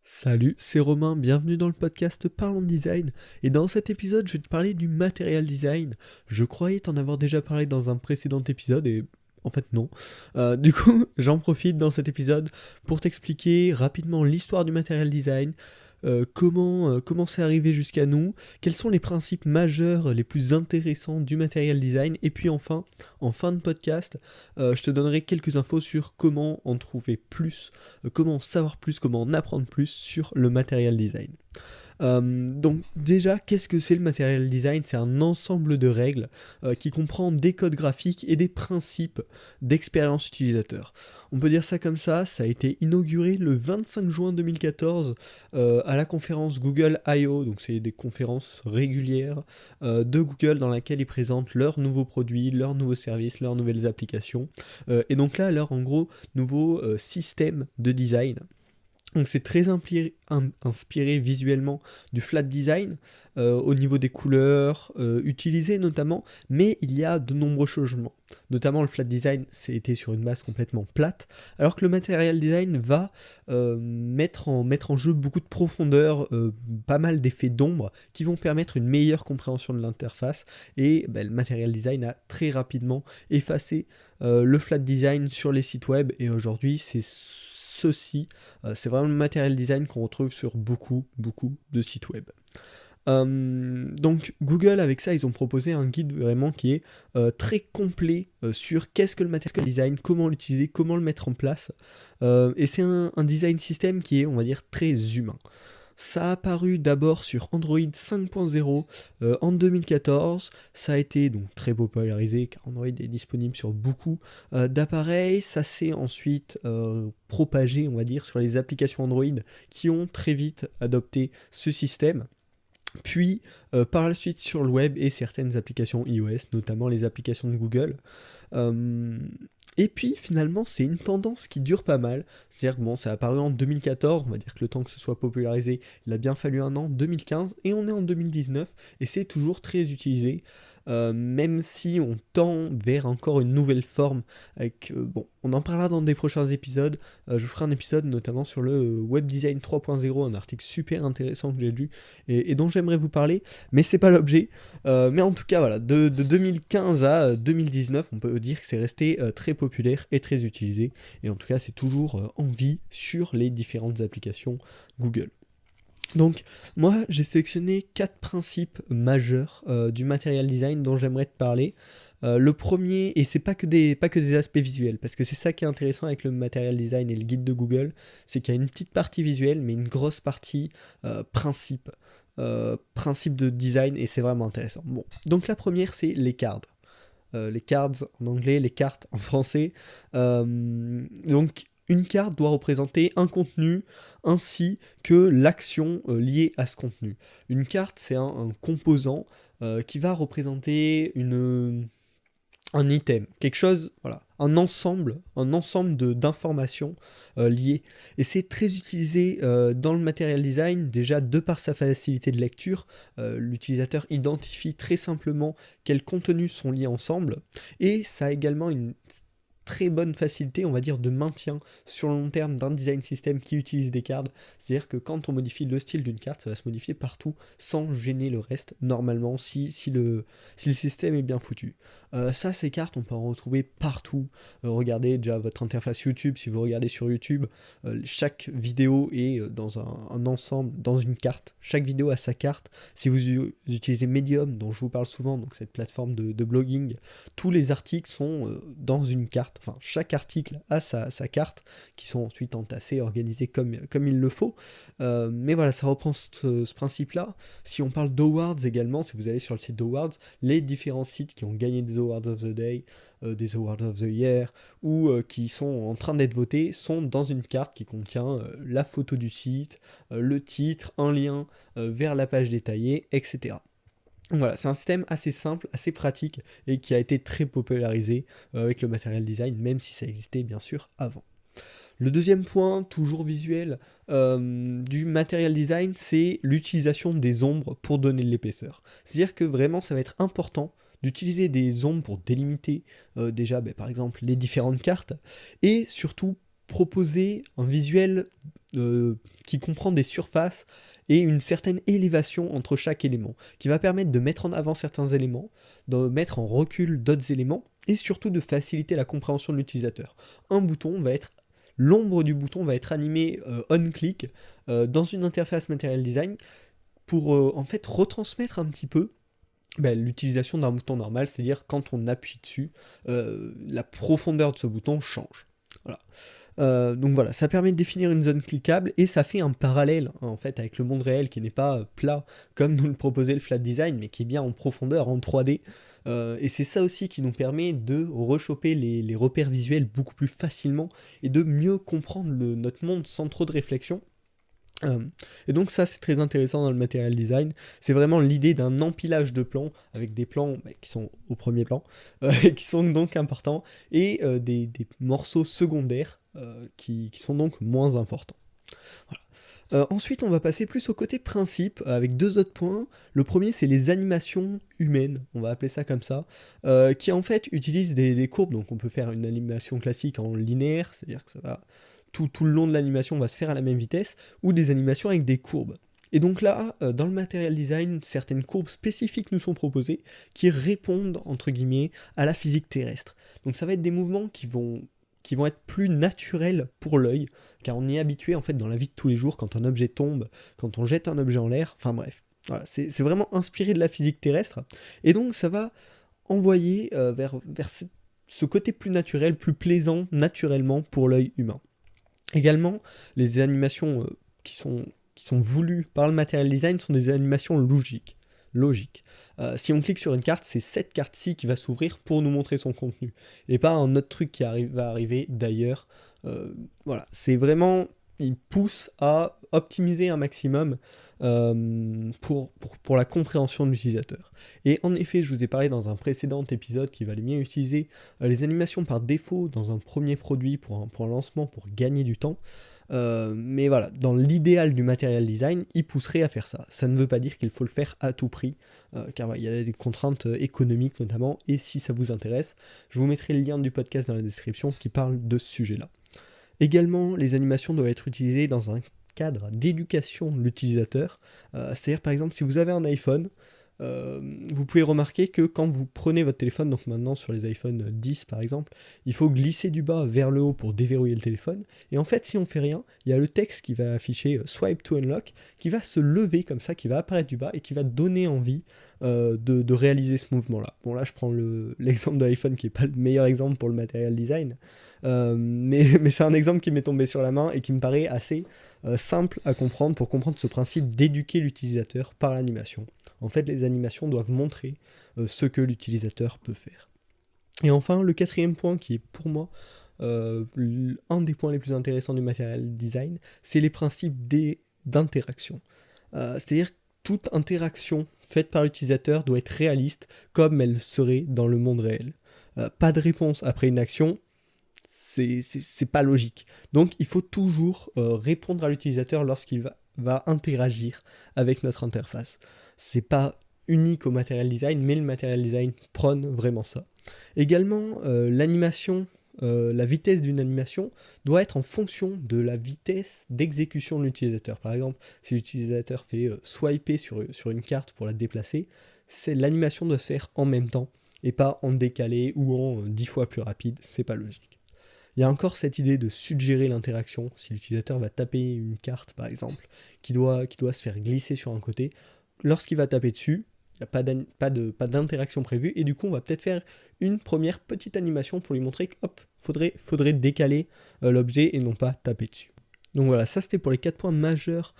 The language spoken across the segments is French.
Salut, c'est Romain, bienvenue dans le podcast Parlons Design. Et dans cet épisode, je vais te parler du material design. Je croyais t'en avoir déjà parlé dans un précédent épisode et en fait non. Du coup, j'en profite dans cet épisode pour t'expliquer rapidement l'histoire du material design, comment c'est arrivé jusqu'à nous, quels sont les principes majeurs les plus intéressants du material design, et puis enfin, en fin de podcast, je te donnerai quelques infos sur comment en trouver plus, comment en savoir plus, comment en apprendre plus sur le material design. Donc déjà, qu'est-ce que c'est le material design? C'est un ensemble de règles qui comprend des codes graphiques et des principes d'expérience utilisateur. On peut dire ça comme ça a été inauguré le 25 juin 2014 à la conférence Google I/O, donc c'est des conférences régulières de Google dans laquelle ils présentent leurs nouveaux produits, leurs nouveaux services, leurs nouvelles applications, et donc là, leur en gros nouveau système de design. Donc c'est très inspiré visuellement du flat design, au niveau des couleurs utilisées notamment, mais il y a de nombreux changements. Notamment le flat design, c'était sur une base complètement plate, alors que le material design va mettre en jeu beaucoup de profondeur, pas mal d'effets d'ombre qui vont permettre une meilleure compréhension de l'interface, et le material design a très rapidement effacé le flat design sur les sites web, et aujourd'hui c'est vraiment le material design qu'on retrouve sur beaucoup de sites web. Donc Google, avec ça, ils ont proposé un guide vraiment qui est très complet sur qu'est-ce que le material design, comment l'utiliser, comment le mettre en place, et c'est un design system qui est, on va dire, très humain. Ça a apparu d'abord sur Android 5.0 en 2014. Ça a été donc très popularisé car Android est disponible sur beaucoup d'appareils. Ça s'est ensuite propagé, on va dire, sur les applications Android qui ont très vite adopté ce système. Puis par la suite sur le web et certaines applications iOS, notamment les applications de Google. Et puis finalement, c'est une tendance qui dure pas mal. C'est-à-dire que bon, ça a apparu en 2014, on va dire que le temps que ce soit popularisé, il a bien fallu un an, 2015, et on est en 2019, et c'est toujours très utilisé. Même si on tend vers encore une nouvelle forme, avec, bon, on en parlera dans des prochains épisodes, je vous ferai un épisode notamment sur le Web Design 3.0, un article super intéressant que j'ai lu, et dont j'aimerais vous parler, mais c'est pas l'objet. Mais en tout cas, voilà, de 2015 à 2019, on peut dire que c'est resté très populaire et très utilisé, et en tout cas, c'est toujours en vie sur les différentes applications Google. Donc, moi, j'ai sélectionné 4 principes majeurs du material design dont j'aimerais te parler. Le premier, et c'est pas que des aspects visuels, parce que c'est ça qui est intéressant avec le material design et le guide de Google, c'est qu'il y a une petite partie visuelle, mais une grosse partie principe de design, et c'est vraiment intéressant. Bon, donc la première, c'est les cards. Les cards en anglais, les cartes en français. Donc, une carte doit représenter un contenu ainsi que l'action liée à ce contenu. Une carte, c'est un composant qui va représenter un item, quelque chose, voilà, un ensemble d'informations liées. Et c'est très utilisé dans le material design, déjà de par sa facilité de lecture. L'utilisateur identifie très simplement quels contenus sont liés ensemble, et ça a également une très bonne facilité, on va dire, de maintien sur le long terme d'un design system qui utilise des cartes. C'est-à-dire que quand on modifie le style d'une carte, ça va se modifier partout sans gêner le reste, normalement, si le système est bien foutu. Ces cartes, on peut en retrouver partout. Regardez déjà votre interface YouTube, si vous regardez sur YouTube, chaque vidéo est dans un ensemble, dans une carte. Chaque vidéo a sa carte. Si vous utilisez Medium, dont je vous parle souvent, donc cette plateforme de blogging, tous les articles sont dans une carte. Enfin, chaque article a sa carte, qui sont ensuite entassés, organisés comme il le faut. Mais voilà, ça reprend ce principe-là. Si on parle d'Awards également, si vous allez sur le site d'Awards, les différents sites qui ont gagné des Awards of the Day, des Awards of the Year, ou qui sont en train d'être votés, sont dans une carte qui contient la photo du site, le titre, un lien vers la page détaillée, etc. Donc voilà, c'est un système assez simple, assez pratique, et qui a été très popularisé avec le material design, même si ça existait bien sûr avant. Le deuxième point, toujours visuel, du material design, c'est l'utilisation des ombres pour donner de l'épaisseur. C'est-à-dire que vraiment, ça va être important d'utiliser des ombres pour délimiter déjà, par exemple, les différentes cartes, et surtout proposer un visuel qui comprend des surfaces et une certaine élévation entre chaque élément, qui va permettre de mettre en avant certains éléments, de mettre en recul d'autres éléments, et surtout de faciliter la compréhension de l'utilisateur. L'ombre du bouton va être animée on-click dans une interface Material Design pour en fait retransmettre un petit peu l'utilisation d'un bouton normal, c'est-à-dire quand on appuie dessus, la profondeur de ce bouton change. Voilà. Donc voilà, ça permet de définir une zone cliquable et ça fait un parallèle en fait avec le monde réel qui n'est pas plat comme nous le proposait le flat design mais qui est bien en profondeur, en 3D. Et c'est ça aussi qui nous permet de rechoper les repères visuels beaucoup plus facilement et de mieux comprendre notre monde sans trop de réflexion. Et donc ça c'est très intéressant dans le material design, c'est vraiment l'idée d'un empilage de plans avec des plans qui sont au premier plan, et qui sont donc importants, et des morceaux secondaires qui sont donc moins importants. Voilà. Ensuite on va passer plus au côté principe avec deux autres points. Le premier c'est les animations humaines, on va appeler ça comme ça, qui en fait utilisent des courbes, donc on peut faire une animation classique en linéaire, c'est-à-dire que ça va... Tout le long de l'animation va se faire à la même vitesse, ou des animations avec des courbes. Et donc là, dans le material design, certaines courbes spécifiques nous sont proposées qui répondent, entre guillemets, à la physique terrestre. Donc ça va être des mouvements qui vont être plus naturels pour l'œil, car on y est habitué en fait dans la vie de tous les jours, quand un objet tombe, quand on jette un objet en l'air, enfin bref. Voilà, c'est vraiment inspiré de la physique terrestre, et donc ça va envoyer vers ce côté plus naturel, plus plaisant naturellement pour l'œil humain. Également, les animations qui sont voulues par le material design sont des animations logiques. Si on clique sur une carte, c'est cette carte-ci qui va s'ouvrir pour nous montrer son contenu, et pas un autre truc qui va arriver d'ailleurs. Voilà, c'est vraiment... Il pousse à optimiser un maximum pour la compréhension de l'utilisateur. Et en effet, je vous ai parlé dans un précédent épisode qu'il valait mieux utiliser les animations par défaut dans un premier produit pour un lancement pour gagner du temps. Mais voilà, dans l'idéal du material design, il pousserait à faire ça. Ça ne veut pas dire qu'il faut le faire à tout prix, car il y a des contraintes économiques notamment, et si ça vous intéresse, je vous mettrai le lien du podcast dans la description qui parle de ce sujet-là. Également, les animations doivent être utilisées dans un cadre d'éducation de l'utilisateur. C'est-à-dire, par exemple, si vous avez un iPhone, vous pouvez remarquer que quand vous prenez votre téléphone, donc maintenant sur les iPhone 10 par exemple, il faut glisser du bas vers le haut pour déverrouiller le téléphone. Et en fait, si on fait rien, il y a le texte qui va afficher Swipe to Unlock, qui va se lever comme ça, qui va apparaître du bas et qui va donner envie de réaliser ce mouvement-là. Bon, là, je prends l'exemple de l'iPhone qui n'est pas le meilleur exemple pour le material design, mais c'est un exemple qui m'est tombé sur la main et qui me paraît assez simple à comprendre pour comprendre ce principe d'éduquer l'utilisateur par l'animation. En fait, les animations doivent montrer ce que l'utilisateur peut faire. Et enfin, le quatrième point qui est pour moi un des points les plus intéressants du material design, c'est les principes d'interaction. C'est-à-dire que toute interaction faite par l'utilisateur doit être réaliste comme elle serait dans le monde réel. Pas de réponse après une action, c'est pas logique. Donc il faut toujours répondre à l'utilisateur lorsqu'il va interagir avec notre interface. C'est pas unique au material design, mais le material design prône vraiment ça. Également, l'animation, la vitesse d'une animation doit être en fonction de la vitesse d'exécution de l'utilisateur. Par exemple, si l'utilisateur fait swiper sur une carte pour la déplacer, l'animation doit se faire en même temps, et pas en décalé ou en 10 fois plus rapide, c'est pas logique. Il y a encore cette idée de suggérer l'interaction, si l'utilisateur va taper une carte par exemple, qui doit se faire glisser sur un côté, lorsqu'il va taper dessus, il n'y a pas d'interaction prévue, et du coup on va peut-être faire une première petite animation pour lui montrer que hop, faudrait décaler l'objet et non pas taper dessus. Donc voilà, ça c'était pour les 4 points majeurs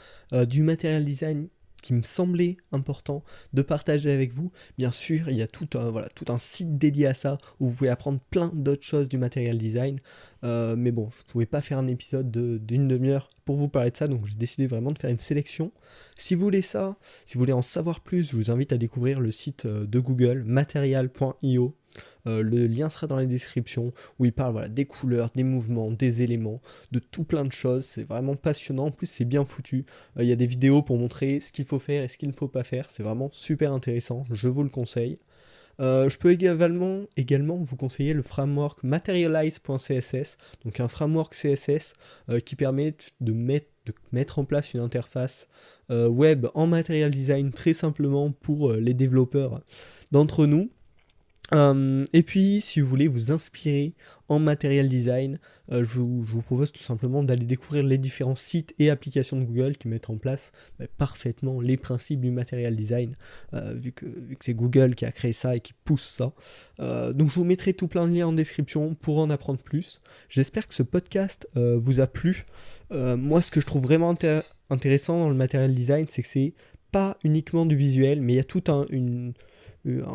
du material design qui me semblait important de partager avec vous. Bien sûr, il y a tout un site dédié à ça, où vous pouvez apprendre plein d'autres choses du material design, mais bon, je ne pouvais pas faire un épisode d'une demi-heure pour vous parler de ça, donc j'ai décidé vraiment de faire une sélection. Si vous voulez en savoir plus, je vous invite à découvrir le site de Google, material.io. Le lien sera dans la description, où il parle des couleurs, des mouvements, des éléments, de tout plein de choses. C'est vraiment passionnant, en plus c'est bien foutu. Il y a des vidéos pour montrer ce qu'il faut faire et ce qu'il ne faut pas faire. C'est vraiment super intéressant, je vous le conseille. Je peux également vous conseiller le framework materialize.css, donc un framework CSS qui permet de mettre en place une interface web en Material Design très simplement pour les développeurs d'entre nous. Et puis, si vous voulez vous inspirer en Material Design, je vous propose tout simplement d'aller découvrir les différents sites et applications de Google qui mettent en place parfaitement les principes du Material Design, vu que c'est Google qui a créé ça et qui pousse ça. Donc je vous mettrai tout plein de liens en description pour en apprendre plus. J'espère que ce podcast vous a plu. Moi, ce que je trouve vraiment intéressant dans le Material Design, c'est que c'est pas uniquement du visuel, mais il y a tout un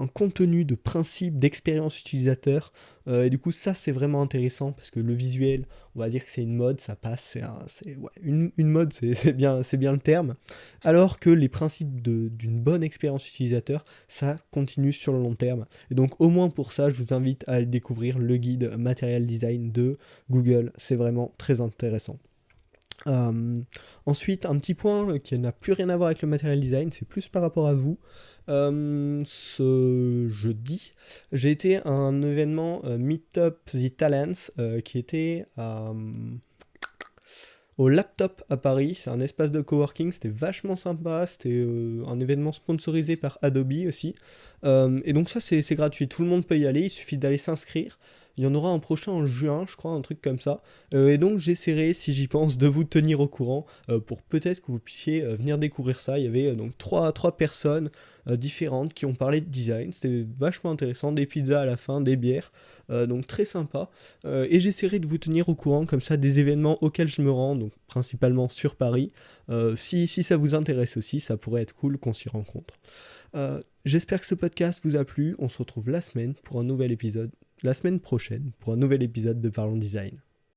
contenu de principes, d'expérience utilisateur, et du coup ça c'est vraiment intéressant parce que le visuel, on va dire que c'est une mode, ça passe, une mode, c'est bien le terme, alors que les principes d'une bonne expérience utilisateur, ça continue sur le long terme, et donc au moins pour ça je vous invite à aller découvrir le guide Material Design de Google, c'est vraiment très intéressant. Ensuite, un petit point qui n'a plus rien à voir avec le Material Design, c'est plus par rapport à vous. Ce jeudi, j'ai été à un événement Meetup the Talents qui était au Laptop à Paris. C'est un espace de coworking, c'était vachement sympa, c'était un événement sponsorisé par Adobe aussi. Et donc ça c'est gratuit, tout le monde peut y aller, il suffit d'aller s'inscrire. Il y en aura un prochain en juin, je crois, un truc comme ça. Et donc j'essaierai, si j'y pense, de vous tenir au courant pour peut-être que vous puissiez venir découvrir ça. Il y avait donc trois personnes différentes qui ont parlé de design. C'était vachement intéressant, des pizzas à la fin, des bières. Donc très sympa. Et j'essaierai de vous tenir au courant comme ça des événements auxquels je me rends, donc principalement sur Paris. Si ça vous intéresse aussi, ça pourrait être cool qu'on s'y rencontre. J'espère que ce podcast vous a plu. On se retrouve la semaine prochaine pour un nouvel épisode de Parlons Design.